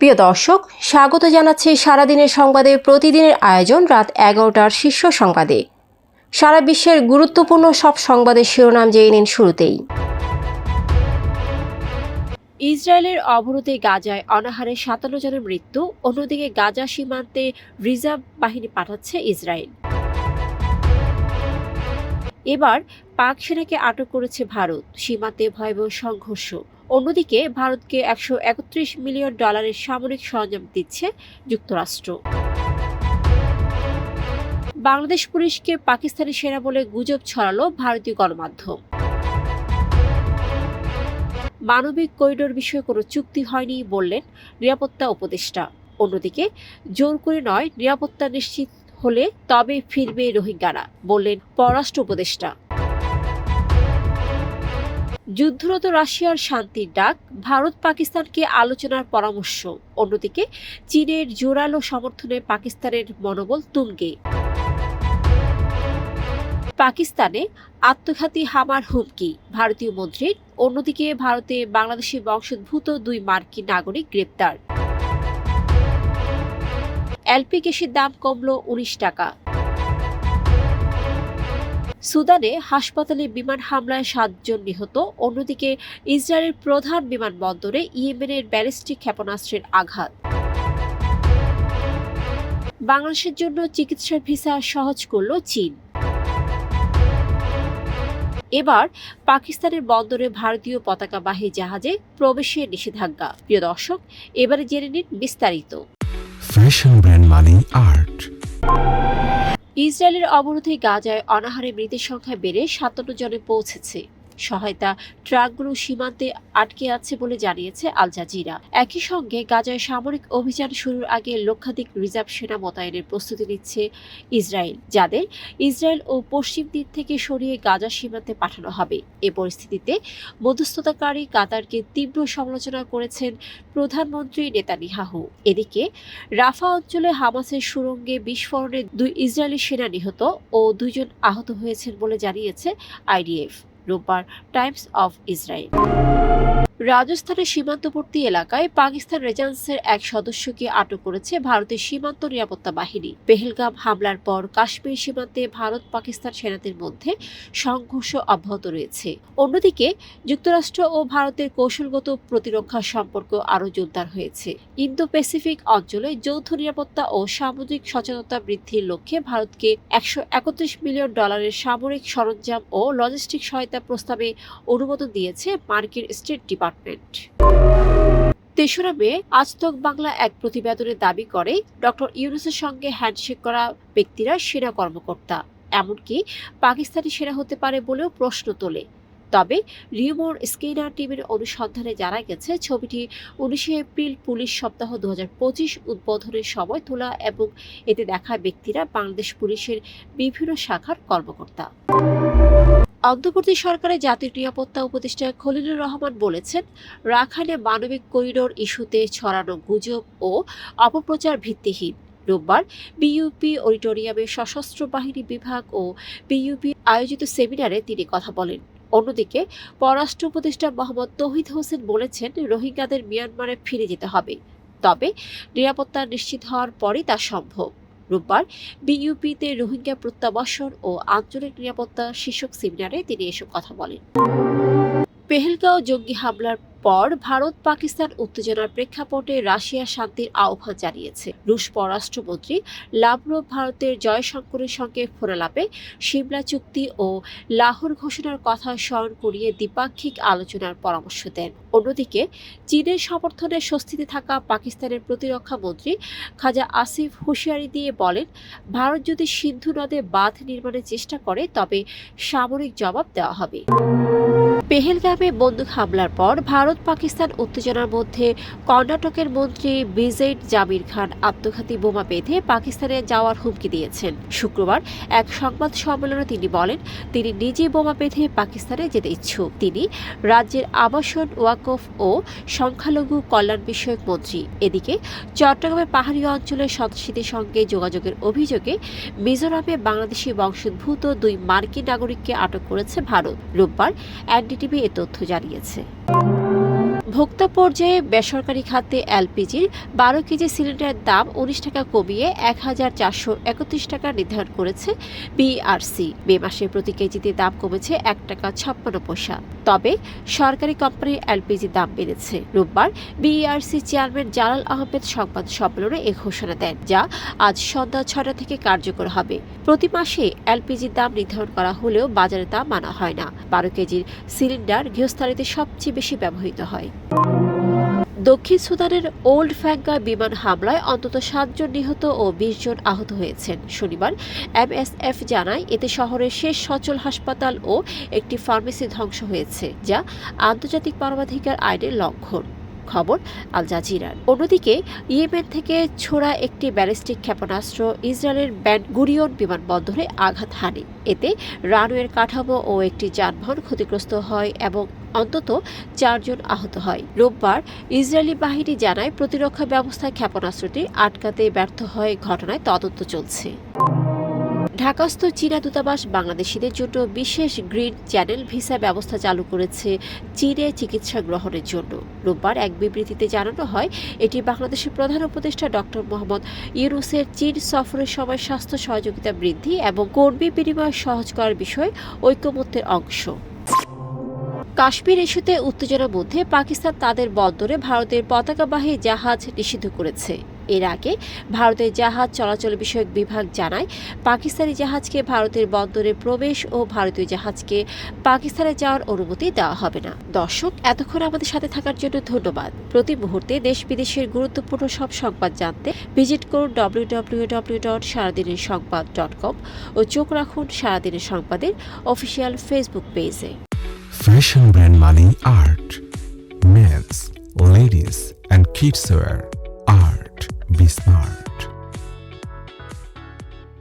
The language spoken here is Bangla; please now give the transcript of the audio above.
প্রিয় দর্শক, স্বাগত জানাচ্ছি সারাদিনের সংবাদে প্রতিদিনের আয়োজন রাত 11টার শীর্ষ সংবাদে। সারা বিশ্বের গুরুত্বপূর্ণ সব সংবাদের শিরোনাম জেনে নিন শুরুতেই। ইসরায়েলের অবরোধে গাজায় অনাহারে 57 জনের মৃত্যু, অন্যদিকে গাজা সীমান্তে রিজার্ভ বাহিনী পাঠাচ্ছে ইসরায়েল। এবার পাক সেনাকে আটক করেছে ভারত, সীমান্তে ভয়াবহ সংঘর্ষ। অন্যদিকে ভারতকে $131 মিলিয়ন সামরিক সরঞ্জাম দিচ্ছে যুক্তরাষ্ট্র। বাংলাদেশ পুলিশকে পাকিস্তানি সেনা বলে গুজব ছড়ালো ভারতীয় গণমাধ্যম। মানবিক করিডোর বিষয়ে কোনো চুক্তি হয়নি বললেন নিরাপত্তা উপদেষ্টা। অন্যদিকে জোর করে নয়, নিরাপত্তা নিশ্চিত হলে তবে ফিরবে রোহিঙ্গারা, বললেন পররাষ্ট্র উপদেষ্টা। যুদ্ধরত রাশিয়ার শান্তির ডাক, ভারত পাকিস্তানকে আলোচনার পরামর্শ। অন্যদিকে চীনের জোরালো সমর্থনে পাকিস্তানের মনোবল তুঙ্গে। পাকিস্তানে আত্মঘাতী হামার হুমকি, ভারতীয় মন্ত্রীর। অন্যদিকে ভারতে বাংলাদেশি বংশোদ্ভূত 2 মার্কিন নাগরিক গ্রেপ্তার। এলপি গ্যাসের দাম কমল 19 টাকা। সুদানে হাসপাতালে বিমান হামলায় 7 জন নিহত। অন্যদিকে ইসরায়েলের প্রধান বিমানবন্দরে ইয়েমেনের ব্যালিস্টিক ক্ষেপণাস্ত্রের আঘাত। বাংলাদেশের জন্য চিকিৎসার ভিসা সহজ করল চীন। এবার পাকিস্তানের বন্দরে ভারতীয় পতাকাবাহী জাহাজে প্রবেশে নিষেধাজ্ঞা। প্রিয় দর্শক, এবারে জেনে নিন বিস্তারিত। ফ্যাশন ব্র্যান্ড মানে আর্ট। ইসরায়েলের অবরোধে গাজায় অনাহারে মৃতের সংখ্যা বেড়ে 57 জনে পৌঁছেছে। সহায়তা ট্রাকগুলো সীমান্তে আটকে আছে বলে জানিয়েছে আল জাজিরা। একই সঙ্গে গাজায় সামরিক অভিযান শুরুর আগে লক্ষাধিক রিজার্ভ সেনা মোতায়েনের প্রস্তুতি নিচ্ছে ইসরায়েল, যাদের ইসরায়েল ও পশ্চিম তীর থেকে সরিয়ে গাজা সীমান্তে পাঠানো হবে। এ পরিস্থিতিতে মধ্যস্থতাকারী কাতারকে তীব্র সমালোচনা করেছেন প্রধানমন্ত্রী নেতানিয়াহু। এদিকে রাফা অঞ্চলে হামাসের সুড়ঙ্গে বিস্ফোরণে 2 ইসরায়েলি সেনা নিহত ও 2 জন আহত হয়েছেন বলে জানিয়েছে আইডিএফ। রোববার টাইমস অফ ইসরায়েল। রাজস্থানের সীমান্তবর্তী এলাকায় পাকিস্তান রেঞ্জার্সের এক সদস্যকে আটক করেছে ভারতের সীমান্ত নিরাপত্তা বাহিনী। পেহেলগাম হামলার পর কাশ্মীর সীমান্তে ভারত পাকিস্তান সেনাদের মধ্যে সংঘর্ষ অব্যাহত রয়েছে। অন্যদিকে যুক্তরাষ্ট্র ও ভারতের কৌশলগত প্রতিরক্ষা সম্পর্ক আরও জোরদার হয়েছে। ইন্দো প্যাসিফিক অঞ্চলে যৌথ নিরাপত্তা ও সামুদ্রিক সচেতনতা বৃদ্ধির লক্ষ্যে ভারতকে $131 মিলিয়ন সামরিক সরঞ্জাম ও লজিস্টিক সহায়তা প্রস্তাবে অনুমোদন দিয়েছে মার্কিন স্টেট ডিপার্টমেন্ট। 3রা মে আজ তক বাংলা এক প্রতিবেদনে দাবি করে, ডক্টর ইউনূসের সঙ্গে হ্যান্ডশেক করা ব্যক্তিরা সেনা কর্মকর্তা, এমনকি পাকিস্তানি সেনা হতে পারে বলেও প্রশ্ন তোলে। তবে রিউমোর স্কেইনার টিমের অনুসন্ধানে জানা গেছে, ছবিটি 19 এপ্রিল পুলিশ সপ্তাহ 2025 উদ্বোধনের সময় তোলা এবং এতে দেখা ব্যক্তিরা বাংলাদেশ পুলিশের বিভিন্ন শাখার কর্মকর্তা। অন্তর্বর্তী সরকারের জাতীয় নিরাপত্তা উপদেষ্টা খলিলুর রহমান বলেছেন, রাখাইনে মানবিক করিডোর ইস্যুতে ছড়ানো গুজব ও অপপ্রচার ভিত্তিহীন। রোববার বিইউপি অডিটোরিয়ামে সশস্ত্র বাহিনী বিভাগ ও বিইউপি আয়োজিত সেমিনারে তিনি কথা বলেন। অন্যদিকে পররাষ্ট্র উপদেষ্টা মোহাম্মদ তৌহিদ হোসেন বলেছেন, রোহিঙ্গাদের মিয়ানমারে ফিরে যেতে হবে, তবে নিরাপত্তা নিশ্চিত হওয়ার পরই তা সম্ভব। রোববার বিইউপিতে রোহিঙ্গা প্রত্যাবাসন ও আঞ্চলিক নিরাপত্তা শীর্ষক সেমিনারে তিনি এসব কথা বলেন। পেহেলগাঁও জঙ্গি হামলার পর ভারত পাকিস্তান উত্তেজনার প্রেক্ষাপটে রাশিয়া শান্তির আহ্বান জানিয়েছে। রুশ পররাষ্ট্রমন্ত্রী লাভরভ ভারতের জয়শঙ্করের সঙ্গে ফোনালাপে সিমলা চুক্তি ও লাহোর ঘোষণার কথা স্মরণ করিয়ে দ্বিপাক্ষিক আলোচনার পরামর্শ দেন। অন্যদিকে চীনের সমর্থনে স্বস্তিতে থাকা পাকিস্তানের প্রতিরক্ষা মন্ত্রী খাজা আসিফ হুঁশিয়ারি দিয়ে বলেন, ভারত যদি সিন্ধু নদে বাঁধ নির্মাণের চেষ্টা করে তবে সামরিক জবাব দেওয়া হবে। পেহেলগামে বন্দুক হামলার পর ভারত পাকিস্তান উত্তেজনার মধ্যে কর্ণাটকের মন্ত্রী বিজেড জামির খান আত্মঘাতী বোমা বেঁধে পাকিস্তানে যাওয়ার হুমকি দিয়েছেন। শুক্রবার এক সংবাদ সম্মেলনে তিনি বলেন, তিনি নিজে বোমা বেঁধে পাকিস্তানে যেতে ইচ্ছুক। তিনি রাজ্যের আবাসন, ওয়াকফ ও সংখ্যালঘু কল্যাণ বিষয়ক মন্ত্রী। এদিকে চট্টগ্রামের পাহাড়ি অঞ্চলের সন্ত্রাসীদের সঙ্গে যোগাযোগের অভিযোগে মিজোরামে বাংলাদেশি বংশোদ্ভূত 2 মার্কিন নাগরিককে আটক করেছে ভারত। রোববার এনডিটিভি এ তথ্য জানিয়েছে। ভোক্তা পর্যায়ে বেসরকারি খাতে এলপিজির 12 কেজি সিলিন্ডারের দাম 19 টাকা কমিয়ে 1431 টাকা নির্ধারণ করেছে বিইআরসি। মে মাসে প্রতি কেজিতে দাম কমেছে 1 টাকা 56 পয়সা। তবে সরকারি কোম্পানির এলপিজির দাম বেড়েছে। রোববার বিইআরসি চেয়ারম্যান জালাল আহমেদ সংবাদ সম্মেলনে এ ঘোষণা দেন, যা আজ সন্ধ্যা 6টা থেকে কার্যকর হবে। প্রতি মাসে এলপিজির দাম নির্ধারণ করা হলেও বাজারে দাম মানা হয় না। 12 কেজির সিলিন্ডার গৃহস্থালিতে সবচেয়ে বেশি ব্যবহৃত হয়। দক্ষিণ সুদানের ওল্ড ফ্যাঙ্গা বিমান হামলায় অন্তত 7 জন নিহত ও 20 জন আহত হয়েছেন। শনিবার এমএসএফ জানায় এতে শহরের শেষ সচল হাসপাতাল ও একটি ফার্মেসি ধ্বংস হয়েছে, যা আন্তর্জাতিক মানবাধিকার আইনের লঙ্ঘন। খবর আল জাজিরার। অন্যদিকে ইয়েমেন থেকে ছোড়া একটি ব্যালিস্টিক ক্ষেপণাস্ত্র ইসরায়েলের বেন গুরিয়ন বিমানবন্দরে আঘাত হানে। এতে রানওয়ের কাঠামো ও একটি যানবাহন ক্ষতিগ্রস্ত হয় এবং অন্তত 4 জন আহত হয়। রোববার ইসরায়েলি বাহিনী জানায় প্রতিরক্ষা ব্যবস্থায় ক্ষেপণাস্ত্রটি আটকাতে ব্যর্থ হয়। ঘটনায় তদন্ত চলছে। ঢাকাস্থ চীনা দূতাবাস বাংলাদেশিদের জন্য বিশেষ গ্রিন চ্যানেল ভিসা ব্যবস্থা চালু করেছে চীনে চিকিৎসা গ্রহণের জন্য। রোববার এক বিবৃতিতে জানানো হয়, এটি বাংলাদেশের প্রধান উপদেষ্টা ডক্টর মোহাম্মদ ইউনূসের চীন সফরের সময় স্বাস্থ্য সহযোগিতা বৃদ্ধি এবং কর্মী বিনিময় সহজ করার বিষয়ে ঐকমত্যের অংশ। কাশ্মীর ইস্যুতে উত্তেজনার মধ্যে পাকিস্তান তাদের বন্দরে ভারতের পতাকাবাহী জাহাজ নিষিদ্ধ করেছে। এর আগে ভারতের জাহাজ চলাচল বিষয়ক বিভাগ জানায়, পাকিস্তানি জাহাজকে ভারতের বন্দরে প্রবেশ ও ভারতীয় জাহাজকে পাকিস্তানে যাওয়ার অনুমতি দেওয়া হবে না। দর্শক, এতক্ষণ আমাদের সাথে থাকার জন্য ধন্যবাদ। প্রতি মুহূর্তে দেশ বিদেশের গুরুত্বপূর্ণ সব সংবাদ জানতে ভিজিট করুন www.সারাদিনেরসংবাদ.com ও চোখ রাখুন সারাদিনের সংবাদের অফিসিয়াল ফেসবুক পেজে। Fashion brand Money Art. Men's, ladies, and kids wear.